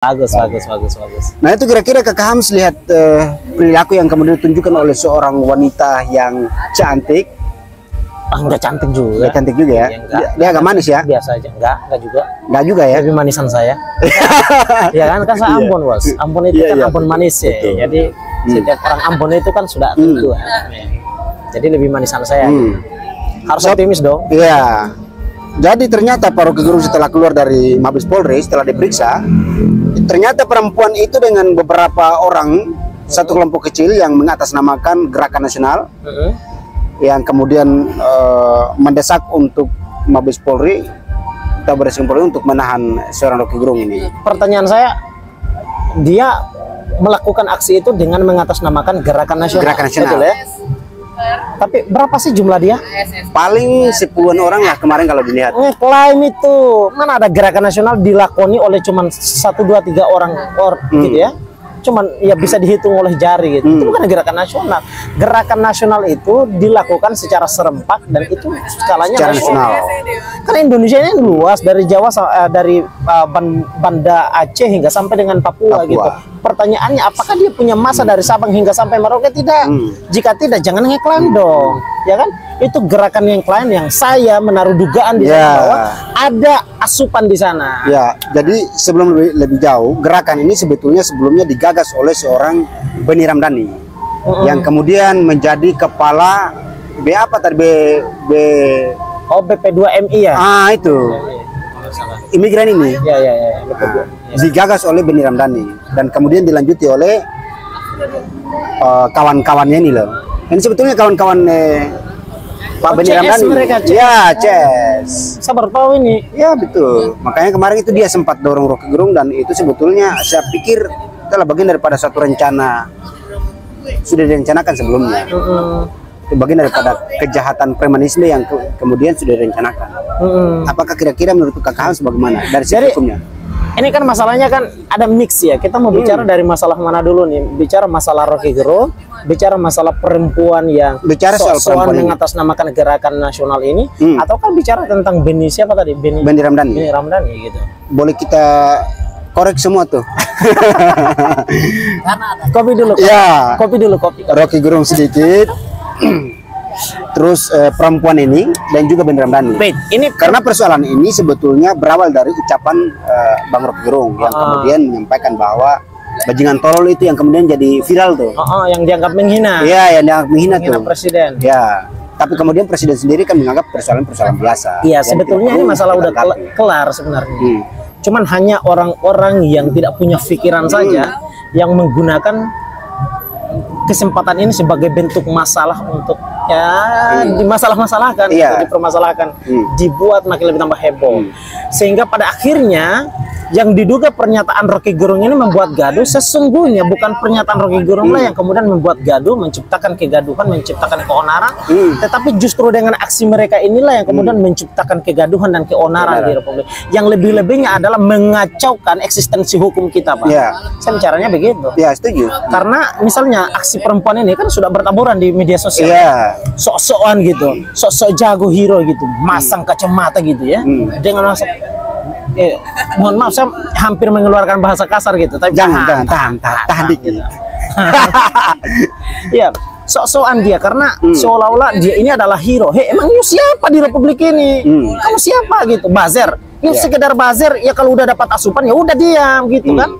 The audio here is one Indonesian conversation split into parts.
Bagus, bagus, bagus, bagus. Nah itu kira-kira Kakak Hams lihat perilaku yang kemudian ditunjukkan oleh seorang wanita yang cantik. Enggak cantik juga. Enggak cantik juga ya? Dia agak manis ya? Biasa aja, enggak juga. Enggak juga ya? Lebih manisan saya. Ya kan saya Ambon, Bos. Ambon itu kan Ambon manis ya. Betul. Jadi setiap orang Ambon itu kan sudah tentu. Jadi lebih manisan saya. Harus optimis dong. Iya. Jadi ternyata Pak Rocky Gerung setelah keluar dari Mabes Polri, setelah diperiksa, ternyata perempuan itu dengan beberapa orang, satu kelompok kecil yang mengatasnamakan Gerakan Nasional, yang kemudian mendesak untuk Mabes Polri atau Baris Krim Polri untuk menahan seorang Rocky Gerung ini. Pertanyaan saya, dia melakukan aksi itu dengan mengatasnamakan Gerakan Nasional. Gerakan Nasional. Betul ya? Tapi berapa sih jumlah dia? Paling 10-an orang lah kemarin kalau dilihat. Ngeklaim itu, mana ada Gerakan Nasional dilakoni oleh cuman 1, 2, 3 orang gitu ya. Cuman ya bisa dihitung oleh jari gitu. Itu bukan Gerakan Nasional. Gerakan Nasional itu dilakukan secara serempak dan itu skalanya nasional. Karena Indonesia ini luas, dari Jawa, dari Banda Aceh hingga sampai dengan Papua gitu. Pertanyaannya, apakah dia punya masa dari Sabang hingga sampai Merauke? Tidak. Jika tidak, jangan ngeklaim dong, ya kan? Itu gerakan yang klaim yang saya menaruh dugaan di sana bahwa ada asupan di sana. Ya, jadi sebelum lebih jauh, gerakan ini sebetulnya sebelumnya digagas oleh seorang Beni Ramdhani yang kemudian menjadi kepala BP2MI ya. Itu. Imigran ini. Ya, betul. Digagas oleh Beni Ramdhani dan kemudian dilanjuti oleh kawan-kawannya ini loh. Ini sebetulnya kawan-kawan Pak Beni Ramdhani. Mereka ya, CS. Sabar tahu ini. Ya, betul. Makanya kemarin itu dia sempat dorong Rocky Gerung dan itu sebetulnya saya pikir adalah bagian daripada satu rencana sudah direncanakan sebelumnya. Itu bagian daripada kejahatan premanisme yang kemudian sudah direncanakan. Apakah kira-kira menurut Kakak Hans bagaimana dari sisi hukumnya? Ini kan masalahnya kan ada mix ya. Kita mau bicara dari masalah mana dulu nih? Bicara masalah Rocky Gerung, bicara masalah perempuan yang bicara soal perempuan mengatasnamakan Gerakan Nasional ini, ataukah bicara tentang Beni siapa tadi? Beni Ramdhani. Beni Ramdhani gitu. Boleh kita korek semua tuh. Kopi dulu. Ya. Kopi dulu, kopi. Rocky Gerung sedikit. Terus perempuan ini dan juga Beni Ramdhani. Ini karena persoalan ini sebetulnya berawal dari ucapan Bang Rocky Gerung yang kemudian menyampaikan bahwa bajingan tolol itu yang kemudian jadi viral tuh. Yang dianggap menghina. Iya, yang dianggap menghina tuh. Presiden. Ya. Tapi kemudian presiden sendiri kan menganggap persoalan biasa. Iya, sebetulnya ini masalah udah kelar sebenarnya. Cuman hanya orang-orang yang tidak punya pikiran saja yang menggunakan kesempatan ini sebagai bentuk masalah untuk dimasalah-masalahkan, dipermasalahkan, dibuat makin lebih tambah heboh. Sehingga pada akhirnya yang diduga pernyataan Rocky Gerung ini membuat gaduh, sesungguhnya bukan pernyataan Rocky Gerung lah yang kemudian membuat gaduh, menciptakan kegaduhan, menciptakan keonaran, tetapi justru dengan aksi mereka inilah yang kemudian menciptakan kegaduhan dan keonaran di Republik. Yang lebih-lebihnya adalah mengacaukan eksistensi hukum kita, Pak. Saya bicaranya begitu. Ya, setuju. Karena misalnya aksi perempuan ini kan sudah bertaburan di media sosial. Sok-sokan gitu, sok-sok jago hero gitu, masang kacamata gitu ya, dengan masa mohon maaf saya hampir mengeluarkan bahasa kasar gitu, tapi tahan dikit. Ya, sok-sokan dia karena seolah-olah dia ini adalah hero. Emang you siapa di Republik ini? Kamu siapa gitu? Buzzer. You sekedar buzzer ya, kalau udah dapat asupan ya udah diam gitu kan.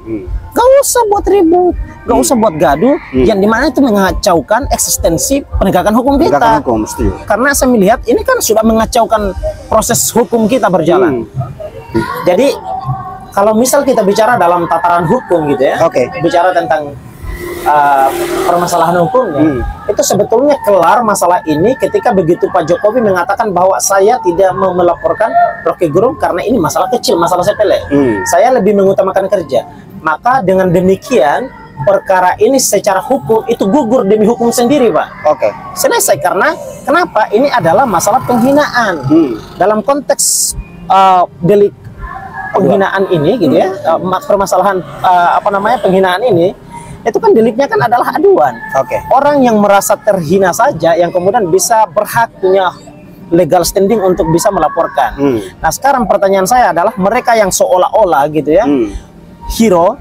Gak usah buat ribut, gak usah buat gaduh, yang dimana itu mengacaukan eksistensi penegakan hukum kita. Karena saya melihat ini kan sudah mengacaukan proses hukum kita berjalan. Jadi kalau misal kita bicara dalam tataran hukum gitu ya, bicara tentang permasalahan hukumnya, itu sebetulnya kelar masalah ini ketika begitu Pak Jokowi mengatakan bahwa saya tidak mau melaporkan Rocky Gerung karena ini masalah kecil, masalah sepele. Saya lebih mengutamakan kerja. Maka dengan demikian perkara ini secara hukum itu gugur demi hukum sendiri, Pak. Selesai. Karena kenapa? Ini adalah masalah penghinaan. Dalam konteks delik penghinaan ini gitu ya, permasalahan penghinaan ini itu kan deliknya kan adalah aduan. Orang yang merasa terhina saja yang kemudian bisa berhak punya legal standing untuk bisa melaporkan. Nah, sekarang pertanyaan saya adalah mereka yang seolah-olah gitu ya hero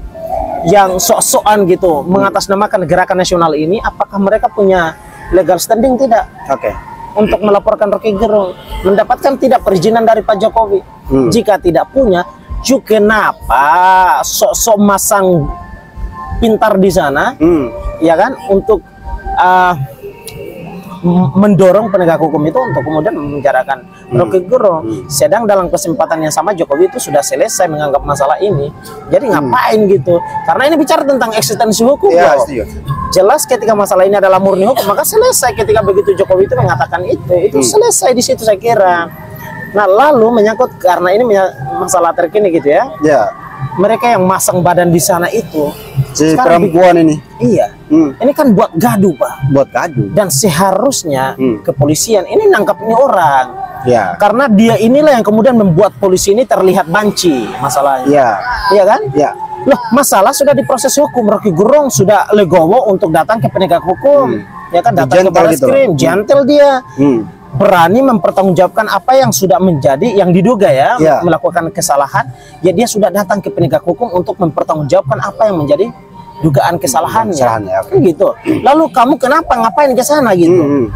yang sok-sokan gitu mengatasnamakan gerakan nasional ini, apakah mereka punya legal standing tidak? Oke. Untuk melaporkan Rocky Gerung, mendapatkan tidak perizinan dari Pak Jokowi? Jika tidak punya, juga kenapa sok-sok masang pintar di sana, ya kan, untuk mendorong penegak hukum itu untuk kemudian memenjarakan Rocky Gerung. Sedang dalam kesempatan yang sama Jokowi itu sudah selesai menganggap masalah ini. Jadi ngapain gitu? Karena ini bicara tentang eksistensi hukum. Ya, jelas ketika masalah ini adalah murni hukum, maka selesai ketika begitu Jokowi itu mengatakan itu selesai di situ saya kira. Nah, lalu menyangkut karena ini masalah terkini gitu ya. Ya. Mereka yang masang badan di sana itu si perempuan ini. Iya. Ini kan buat gaduh, Pak. Buat gaduh. Dan seharusnya kepolisian ini nangkap ini orang. Ya. Karena dia inilah yang kemudian membuat polisi ini terlihat banci masalahnya. Ya. Iya kan? Ya. Loh, masalah sudah diproses hukum. Rocky Gerung sudah legowo untuk datang ke penegak hukum. Ya kan, datang ke Barreskrim, gentle dia. Berani mempertanggungjawabkan apa yang sudah menjadi, yang diduga ya, melakukan kesalahan, ya dia sudah datang ke penegak hukum untuk mempertanggungjawabkan apa yang menjadi dugaan kesalahannya. Gitu. Lalu kamu kenapa ngapain ke sana gitu?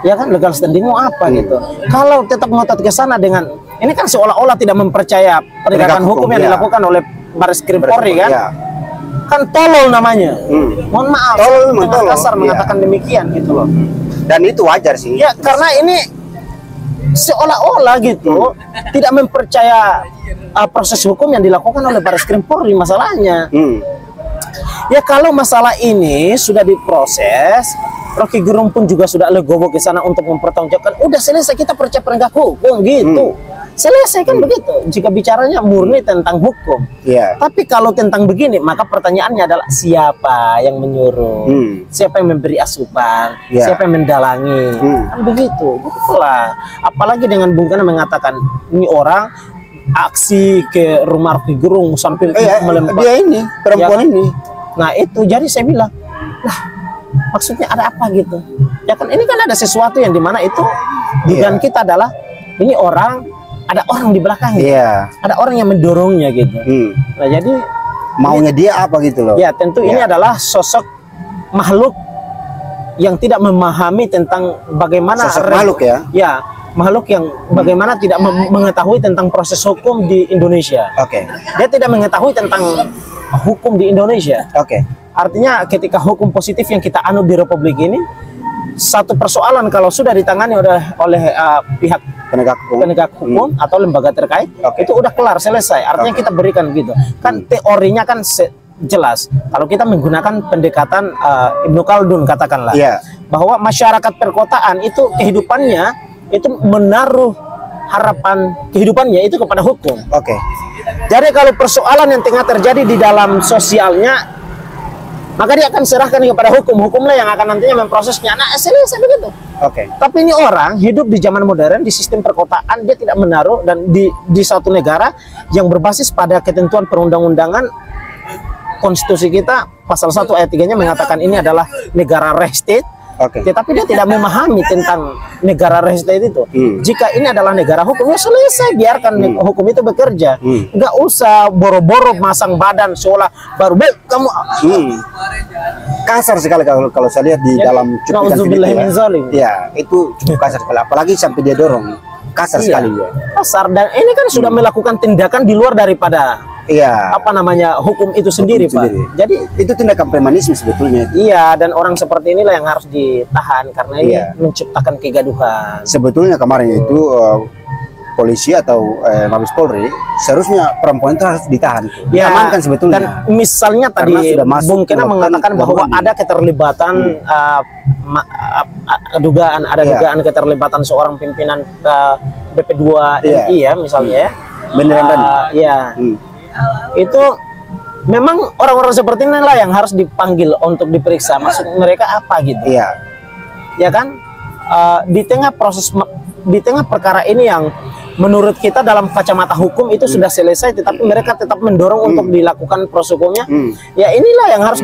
Ya kan, legal standingmu apa gitu? Kalau tetap ngotot ke sana dengan ini kan seolah-olah tidak mempercaya penegakan hukum yang dilakukan oleh Barreskrim Polri kan? Kan tolol namanya. Mohon maaf, dengan kasar mengatakan demikian gitu loh. Dan itu wajar sih. Ya, karena ini seolah-olah gitu tidak mempercaya proses hukum yang dilakukan oleh Barreskrim Polri masalahnya. Ya kalau masalah ini sudah diproses, Rocky Gerung pun juga sudah legowo ke sana untuk mempertanggungjawabkan. Udah selesai, kita percaya penegak hukum gitu. Selesai kan begitu. Jika bicaranya murni tentang hukum. Tapi kalau tentang begini, maka pertanyaannya adalah siapa yang menyuruh, siapa yang memberi asupan, siapa yang mendalangi, kan begitu. Begitulah. Apalagi dengan Bung Kana mengatakan ini orang aksi ke rumah Rocky Gerung sampai melempar. Dia ini perempuan ini. Nah itu jadi saya bilang, lah maksudnya ada apa gitu? Ya kan ini kan ada sesuatu yang dimana itu dugaan kita adalah ini orang. Ada orang di belakangnya, ada orang yang mendorongnya gitu. Nah jadi maunya dia apa gitu loh? Ya tentu ini adalah sosok makhluk yang tidak memahami tentang bagaimana sosok makhluk ya? Ya makhluk yang bagaimana tidak mengetahui tentang proses hukum di Indonesia. Dia tidak mengetahui tentang hukum di Indonesia. Artinya ketika hukum positif yang kita anut di Republik ini, satu persoalan kalau sudah ditangani oleh pihak penegak hukum atau lembaga terkait, itu udah kelar, selesai. Artinya kita berikan gitu. Kan teorinya kan jelas. Kalau kita menggunakan pendekatan Ibnu Khaldun katakanlah, bahwa masyarakat perkotaan itu kehidupannya itu menaruh harapan kehidupannya itu kepada hukum. Jadi kalau persoalan yang tengah terjadi di dalam sosialnya, maka dia akan serahkan kepada hukumlah yang akan nantinya memprosesnya. Nah, selesai begitu. Tapi ini orang hidup di zaman modern, di sistem perkotaan, dia tidak menaruh, dan di suatu negara yang berbasis pada ketentuan perundang-undangan, konstitusi kita pasal 1 ayat 3-nya mengatakan ini adalah negara rare-state. Tetapi dia tidak memahami tentang negara rare-state itu. Jika ini adalah negara hukum, ya selesai, biarkan hukum itu bekerja. Nggak usah boro-boro masang badan seolah baru kamu. Kasar sekali kalau saya lihat di dalam cuplikan video. Ya, itu cukup kasar sekali. Apalagi sampai dia dorong. Kasar sekali ya. Kasar, dan ini kan sudah melakukan tindakan di luar daripada apa namanya hukum itu sendiri, Pak. Jadi itu tindakan premanisme sebetulnya. Iya, dan orang seperti inilah yang harus ditahan karena ini menciptakan kegaduhan. Sebetulnya kemarin itu polisi atau Mabes Polri seharusnya perempuan itu harus ditahan, diamankan sebetulnya. Dan misalnya tadi Bung Kana mengatakan bahwa ada keterlibatan dugaan keterlibatan seorang pimpinan BP2 MI ya misalnya itu memang orang-orang seperti inilah yang harus dipanggil untuk diperiksa. Maksud mereka apa gitu? Ya kan? Di tengah perkara ini menurut kita dalam kacamata hukum itu sudah selesai, tetapi mereka tetap mendorong untuk dilakukan proses hukumnya. Ya inilah yang harus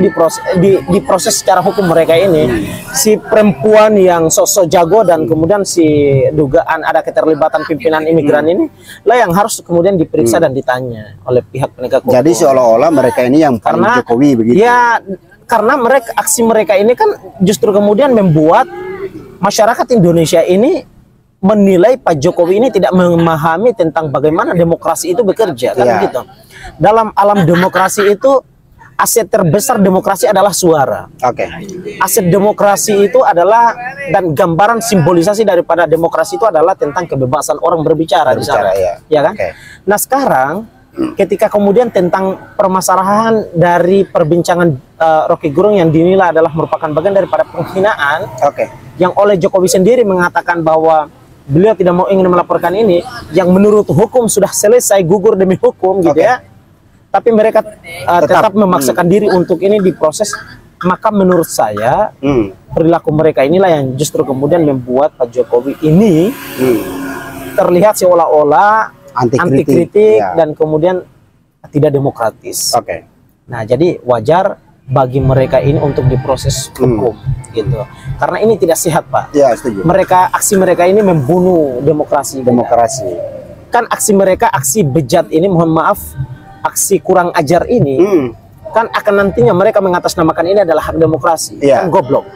diproses secara hukum mereka ini. Si perempuan yang sosok jago dan kemudian si dugaan ada keterlibatan pimpinan imigran ini lah yang harus kemudian diperiksa dan ditanya oleh pihak penegak hukum. Jadi seolah-olah mereka ini yang paling Jokowi begitu. Ya, karena aksi mereka ini kan justru kemudian membuat masyarakat Indonesia ini menilai Pak Jokowi ini tidak memahami tentang bagaimana demokrasi itu bekerja, kan gitu. Dalam alam demokrasi itu aset terbesar demokrasi adalah suara. Aset demokrasi itu adalah dan gambaran simbolisasi daripada demokrasi itu adalah tentang kebebasan orang berbicara di sana. Ya kan? Nah, sekarang ketika kemudian tentang permasalahan dari perbincangan Rocky Gerung yang dinilai adalah merupakan bagian daripada penghinaan, yang oleh Jokowi sendiri mengatakan bahwa beliau tidak mau ingin melaporkan ini, yang menurut hukum sudah selesai gugur demi hukum gitu ya, tapi mereka tetap memaksakan diri untuk ini diproses. Maka menurut saya perilaku mereka inilah yang justru kemudian membuat Pak Jokowi ini terlihat seolah-olah anti kritik dan kemudian tidak demokratis. Nah, jadi wajar bagi mereka ini untuk diproses hukum gitu. Karena ini tidak sehat, Pak. Setuju. Aksi mereka ini membunuh demokrasi. Kan aksi mereka, aksi bejat ini, mohon maaf, aksi kurang ajar ini kan akan nantinya mereka mengatasnamakan ini adalah hak demokrasi. Kan goblok.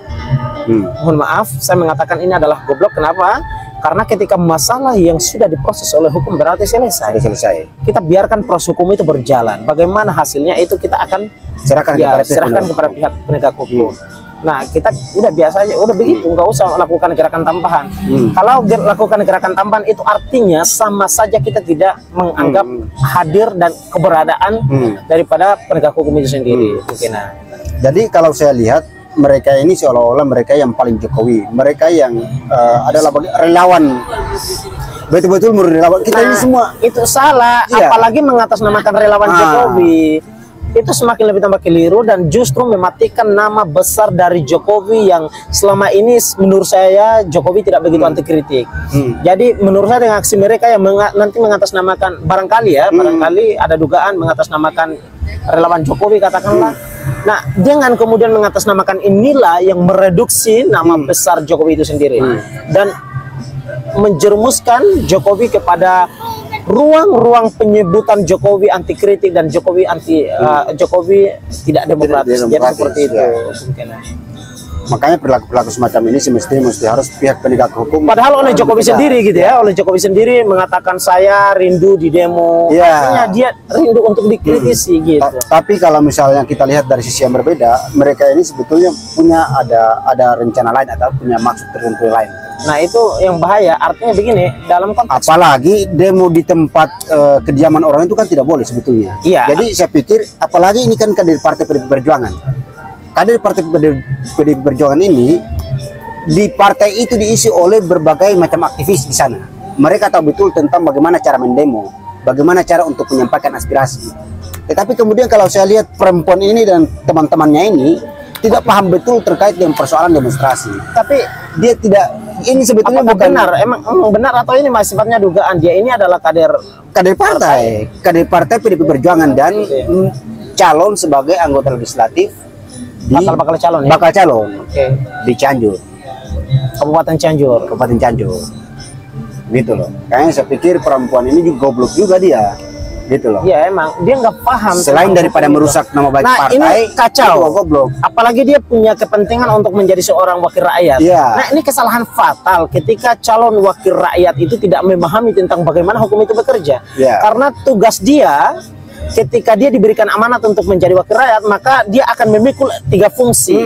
Mohon maaf, saya mengatakan ini adalah goblok. Kenapa? Karena ketika masalah yang sudah diproses oleh hukum berarti selesai. Kita biarkan proses hukum itu berjalan. Bagaimana hasilnya itu kita akan serahkan kepada pihak penegak hukum. Nah, kita udah biasa aja, udah begitu, nggak usah lakukan gerakan tambahan. Kalau lakukan gerakan tambahan itu artinya sama saja kita tidak menganggap hadir dan keberadaan daripada penegak hukum itu sendiri. Jadi kalau saya lihat mereka ini seolah-olah mereka yang paling Jokowi, mereka yang adalah relawan, betul-betul relawan. Kita ini semua itu salah, apalagi mengatasnamakan relawan Jokowi. Itu semakin lebih tambah keliru dan justru mematikan nama besar dari Jokowi yang selama ini menurut saya Jokowi tidak begitu anti kritik. Jadi menurut saya dengan aksi mereka yang nanti mengatasnamakan barangkali ada dugaan mengatasnamakan relawan Jokowi katakanlah. Nah, dengan kemudian mengatasnamakan inilah yang mereduksi nama besar Jokowi itu sendiri dan menjerumuskan Jokowi kepada ruang-ruang penyebutan Jokowi anti kritik dan Jokowi Jokowi tidak demokratis. Jadi seperti itu. Makanya perilaku semacam ini semestinya harus pihak penegak hukum. Padahal oleh Jokowi sendiri gitu ya, oleh Jokowi sendiri mengatakan saya rindu di demo. Artinya dia rindu untuk dikritisi gitu. Tapi kalau misalnya kita lihat dari sisi yang berbeda, mereka ini sebetulnya punya ada rencana lain atau punya maksud tertentu lain. Nah, itu yang bahaya. Artinya begini, dalam konteks apalagi demo di tempat kediaman orang itu kan tidak boleh sebetulnya. Jadi saya pikir apalagi ini kan kader Partai PDIP Perjuangan. Kader Partai PDIP Perjuangan ini di partai itu diisi oleh berbagai macam aktivis di sana. Mereka tahu betul tentang bagaimana cara mendemo, bagaimana cara untuk menyampaikan aspirasi. Tetapi kemudian kalau saya lihat perempuan ini dan teman-temannya ini tidak paham betul terkait dengan persoalan demonstrasi. Tapi dia tidak, ini sebetulnya bukan benar, emang benar atau ini masih sifatnya dugaan. Dia ini adalah kader partai PDIP Perjuangan dan calon sebagai anggota legislatif bakal calon di Cianjur, Kabupaten Cianjur. Gitu loh. Kayaknya saya pikir perempuan ini juga goblok juga dia. Gitu loh. Ya emang dia nggak paham. Selain daripada merusak nama baik partai, ini kacau. Goblok. Apalagi dia punya kepentingan untuk menjadi seorang wakil rakyat. Nah, ini kesalahan fatal ketika calon wakil rakyat itu tidak memahami tentang bagaimana hukum itu bekerja. Karena tugas dia ketika dia diberikan amanat untuk menjadi wakil rakyat, maka dia akan memikul 3 fungsi.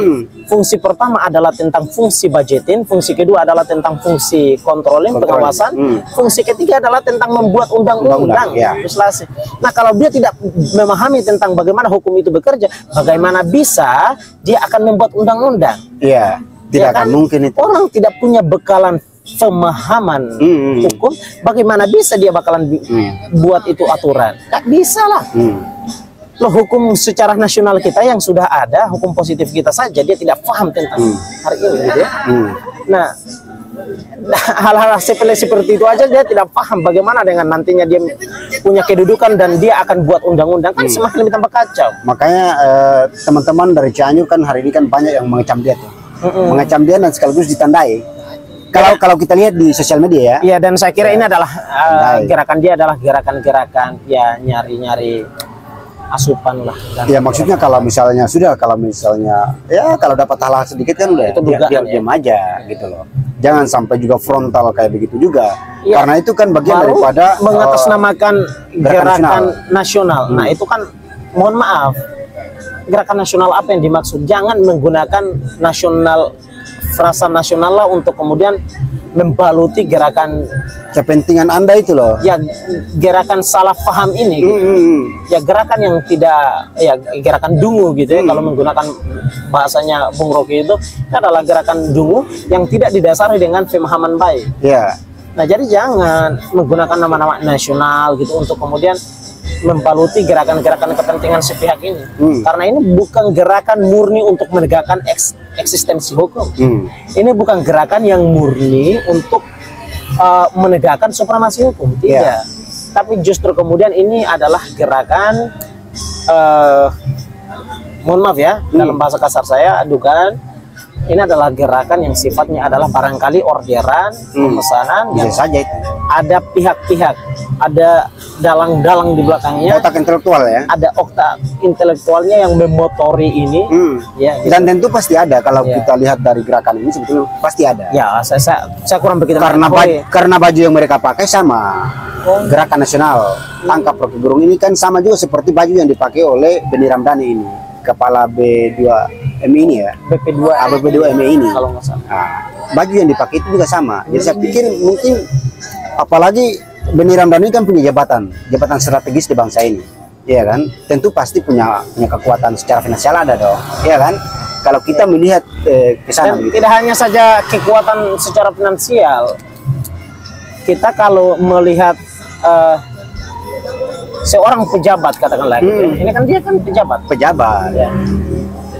Fungsi pertama adalah tentang fungsi budgeting, fungsi kedua adalah tentang fungsi controlling, pengawasan, fungsi ketiga adalah tentang membuat undang-undang, legislasi. Nah, kalau dia tidak memahami tentang bagaimana hukum itu bekerja, bagaimana bisa dia akan membuat undang-undang? Tidak akan mungkin itu. Orang tidak punya bekalan pemahaman hukum, bagaimana bisa dia bakalan buat itu aturan? Gak bisa lah. Loh, hukum secara nasional kita yang sudah ada, hukum positif kita saja dia tidak paham tentang hari ini gitu ya. Nah, hal-hal sepele seperti itu aja dia tidak paham bagaimana dengan nantinya dia punya kedudukan dan dia akan buat undang-undang kan semakin lebih tambah kacau. Makanya teman-teman dari Cianjur kan hari ini kan banyak yang mengecam dia tuh. Mengecam dia dan sekaligus ditandai. Kalau kita lihat di sosial media ya. Iya, dan saya kira ini adalah gerakan dia adalah gerakan-gerakan ya nyari-nyari asupan lah. Ya maksudnya kalau misalnya ya kalau dapat hal sedikit kan udah itu diam aja gitu loh. Jangan sampai juga frontal kayak begitu juga. Ya, karena itu kan bagian daripada mengatasnamakan gerakan nasional. Nah, itu kan mohon maaf. Gerakan nasional apa yang dimaksud? Jangan menggunakan frasa nasional lah untuk kemudian membaluti gerakan kepentingan Anda itu loh. Ya, gerakan salah paham ini. Ya, gerakan yang tidak, ya gerakan dungu gitu ya. Kalau menggunakan bahasanya Bung Rocky itu adalah gerakan dungu yang tidak didasari dengan pemahaman baik. Ya. Nah, jadi jangan menggunakan nama-nama nasional gitu untuk kemudian membaluti gerakan-gerakan kepentingan sepihak ini. Karena ini bukan gerakan murni untuk menegakkan eksistensi hukum. Ini bukan gerakan yang murni untuk menegakkan supremasi hukum, tidak. Tapi justru kemudian ini adalah gerakan mohon maaf ya, dalam bahasa kasar saya, dugaan ini adalah gerakan yang sifatnya adalah barangkali orderan, pemesanan yang saja itu. Ada pihak-pihak, ada dalang-dalang di belakangnya. Otak intelektual ya. Ada otak intelektualnya yang memotori ini. Ya, gitu. Dan tentu pasti ada kalau kita lihat dari gerakan ini sebetulnya pasti ada. Ya, saya kurang begitu. Karena baju yang mereka pakai sama. Gerakan Nasional Tangkap Rocky Gerung ini kan sama juga seperti baju yang dipakai oleh Benny Ramdhani ini, kepala B2MI ini ya. BP2MI ini. Kalau nggak salah. Nah, baju yang dipakai itu juga sama. Jadi saya pikir mungkin apalagi Benny Ramdhani kan punya jabatan strategis di bangsa ini, ya kan? Tentu pasti punya kekuatan secara finansial ada dong, ya kan? Kalau kita melihat ke sana, gitu. Tidak hanya saja kekuatan secara finansial, kita kalau melihat seorang pejabat katakanlah, gitu. Ini kan dia kan pejabat. Ya.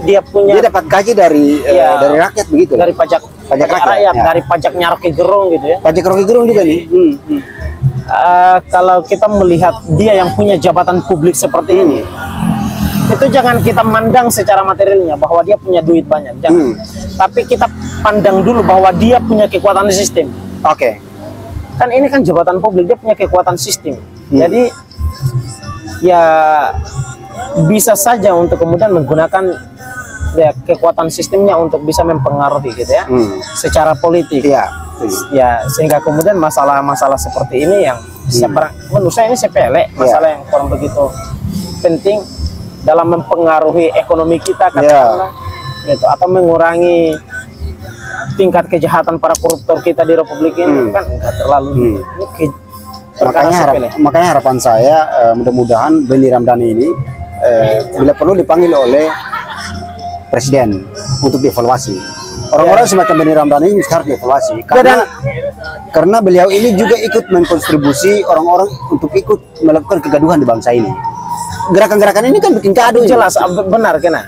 Dia dapat gaji dari rakyat begitu, dari pajak rakyat, dari pajaknya Rocky Gerung gitu ya. Pajak Rocky Gerung juga nih. Kalau kita melihat dia yang punya jabatan publik seperti ini, itu jangan kita mandang secara materialnya bahwa dia punya duit banyak, jangan. Tapi kita pandang dulu bahwa dia punya kekuatan sistem. Oke. Kan ini kan jabatan publik, dia punya kekuatan sistem. Jadi ya bisa saja untuk kemudian menggunakan kekuatan sistemnya untuk bisa mempengaruhi gitu ya, secara politik. Ya, sehingga kemudian masalah-masalah seperti ini yang menurut saya ini sepele, masalah yang kurang begitu penting dalam mempengaruhi ekonomi kita katakanlah, gitu, atau mengurangi tingkat kejahatan para koruptor kita di Republik ini kan enggak terlalu. Makanya harapan saya mudah-mudahan Benny Ramdhani ini bila perlu dipanggil oleh Presiden untuk dievaluasi. Orang-orang semacam Benny Ramdhani ini harus dievaluasi karena beliau ini juga ikut menkontribusi orang-orang untuk ikut melakukan kegaduhan di bangsa ini. Gerakan-gerakan ini kan bikin gaduh. Jelas, benar kena.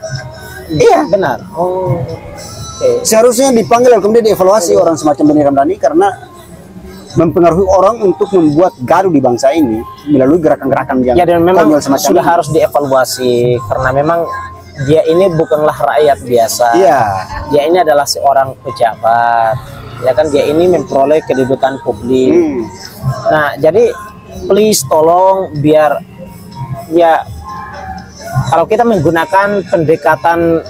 Iya, benar. Seharusnya dipanggil kemudian dievaluasi orang semacam Benny Ramdhani karena mempengaruhi orang untuk membuat gaduh di bangsa ini melalui gerakan-gerakan yang dan memang semacam sudah harus dievaluasi karena memang dia ini bukanlah rakyat biasa. Dia ini adalah seorang pejabat. Ya kan, dia ini memperoleh kedudukan publik. Nah, jadi please tolong biar ya kalau kita menggunakan pendekatan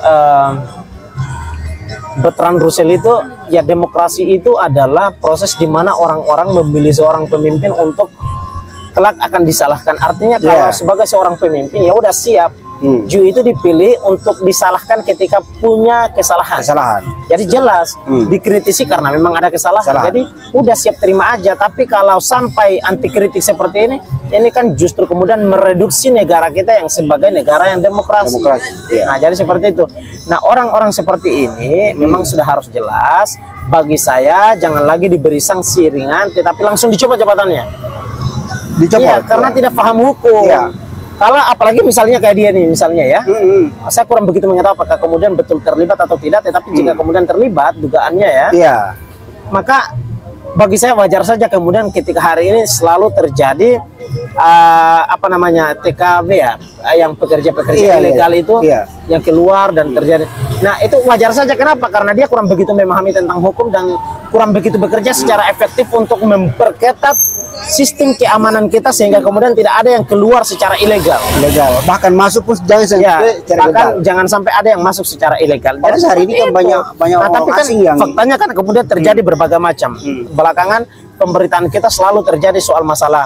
Bertrand Russell itu, ya demokrasi itu adalah proses di mana orang-orang memilih seorang pemimpin untuk kelak akan disalahkan. Artinya kalau sebagai seorang pemimpin ya udah siap. Ju itu dipilih untuk disalahkan ketika punya kesalahan. Jadi jelas dikritisi karena memang ada kesalahan. Jadi udah siap terima aja. Tapi kalau sampai anti kritik seperti ini kan justru kemudian mereduksi negara kita yang sebagai negara yang demokrasi. Nah, jadi seperti itu. Nah, orang-orang seperti ini memang sudah harus jelas. Bagi saya jangan lagi diberi sanksi ringan, tetapi langsung dicoba jabatannya. Karena tidak paham hukum. Kalau apalagi misalnya kayak dia nih misalnya ya, saya kurang begitu mengetahui apakah kemudian betul terlibat atau tidak. Tetapi jika kemudian terlibat dugaannya ya, maka bagi saya wajar saja kemudian ketika hari ini selalu terjadi apa namanya TKB ya, yang pekerja-pekerja ilegal itu yang keluar dan terjadi. Nah itu wajar saja, kenapa? Karena dia kurang begitu memahami tentang hukum dan kurang begitu bekerja secara efektif untuk memperketat sistem keamanan kita sehingga kemudian tidak ada yang keluar secara ilegal. Bahkan masuk pun jangan sampai jangan sampai ada yang masuk secara ilegal. Jadi hari ini kan banyak nah, orang tapi kan asing yang faktanya kan kemudian terjadi berbagai macam. Belakangan pemberitaan kita selalu terjadi soal masalah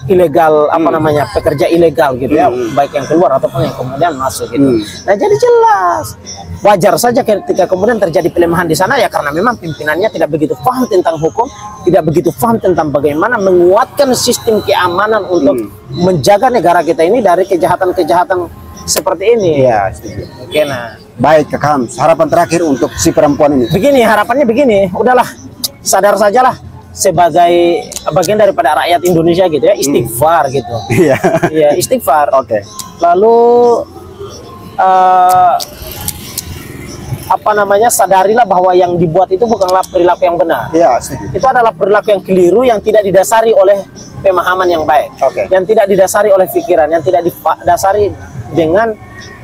ilegal, apa namanya, pekerja ilegal gitu ya, baik yang keluar ataupun yang kemudian masuk gitu. Nah jadi jelas wajar saja ketika kemudian terjadi pelemahan di sana ya, karena memang pimpinannya tidak begitu paham tentang hukum, tidak begitu paham tentang bagaimana menguatkan sistem keamanan untuk menjaga negara kita ini dari kejahatan-kejahatan seperti ini. Iya, setuju. Oke, nah baik Kak Hams, harapan terakhir untuk si perempuan ini. Begini, harapannya begini, udahlah sadar sajalah sebagai bagian daripada rakyat Indonesia gitu ya, istighfar gitu. Iya, istighfar. Oke. Lalu apa namanya, sadarilah bahwa yang dibuat itu bukanlah perilaku yang benar. Iya, setuju. Itu adalah perilaku yang keliru, yang tidak didasari oleh pemahaman yang baik. Yang tidak didasari oleh pikiran, yang tidak didasari dengan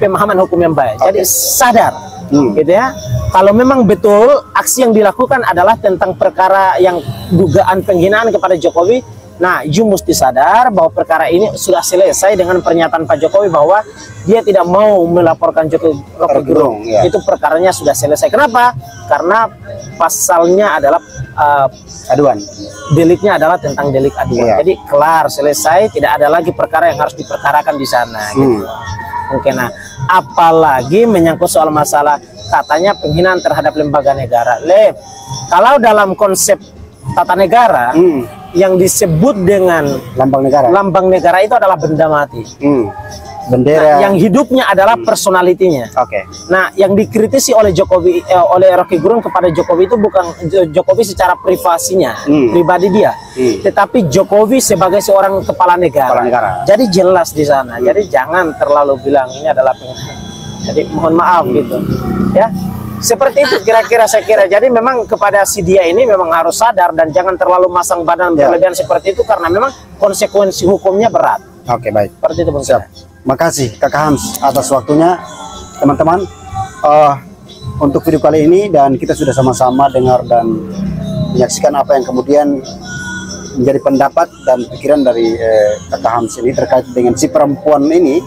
pemahaman hukum yang baik. Jadi sadar, gitu ya. Kalau memang betul aksi yang dilakukan adalah tentang perkara yang dugaan penghinaan kepada Jokowi, nah you mesti sadar bahwa perkara ini sudah selesai dengan pernyataan Pak Jokowi bahwa dia tidak mau melaporkan Rocky Gerung. Itu perkaranya sudah selesai. Kenapa? Karena pasalnya adalah aduan. Deliknya adalah tentang delik aduan. Jadi kelar, selesai, tidak ada lagi perkara yang harus diperkarakan di sana. Gitu. Mungkin, nah, apalagi menyangkut soal masalah katanya penghinaan terhadap lembaga negara. Kalau dalam konsep tata negara yang disebut dengan lambang negara itu adalah benda mati. Bendera. Nah, yang hidupnya adalah personalitinya. Nah, yang dikritisi oleh Jokowi, oleh Rocky Gerung kepada Jokowi itu bukan Jokowi secara privasinya, pribadi dia, tetapi Jokowi sebagai seorang kepala negara. Jadi jelas di sana. Jadi jangan terlalu bilang ini adalah penghinaan. Jadi mohon maaf gitu, ya. Seperti itu kira-kira saya kira. Jadi memang kepada si dia ini memang harus sadar dan jangan terlalu masang badan berlebihan seperti itu, karena memang konsekuensi hukumnya berat. Baik. Seperti itu, Bang. Makasih Kakak Hams atas waktunya, teman-teman. Untuk video kali ini, dan kita sudah sama-sama dengar dan menyaksikan apa yang kemudian menjadi pendapat dan pikiran dari Kakak Hams ini terkait dengan si perempuan ini,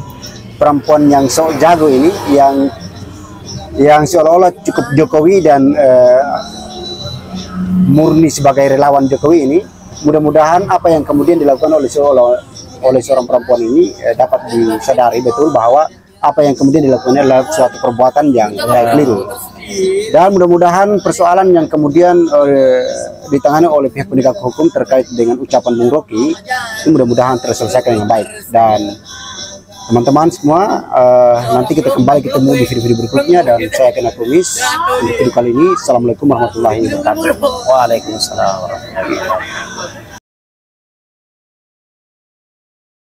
perempuan yang sok jago ini, yang seolah-olah cukup Jokowi dan murni sebagai relawan Jokowi ini. Mudah-mudahan apa yang kemudian dilakukan oleh seorang perempuan ini dapat disadari betul bahwa apa yang kemudian dilakukan adalah suatu perbuatan yang keliru. Dan mudah-mudahan persoalan yang kemudian ditangani oleh pihak penegak hukum terkait dengan ucapan Bung Rocky itu mudah-mudahan terselesaikan dengan baik. Dan teman-teman semua, nanti kita kembali ketemu di video-video berikutnya, dan saya Kena Promis untuk video kali ini. Assalamualaikum warahmatullahi wabarakatuh. Waalaikumsalam warahmatullahi wabarakatuh.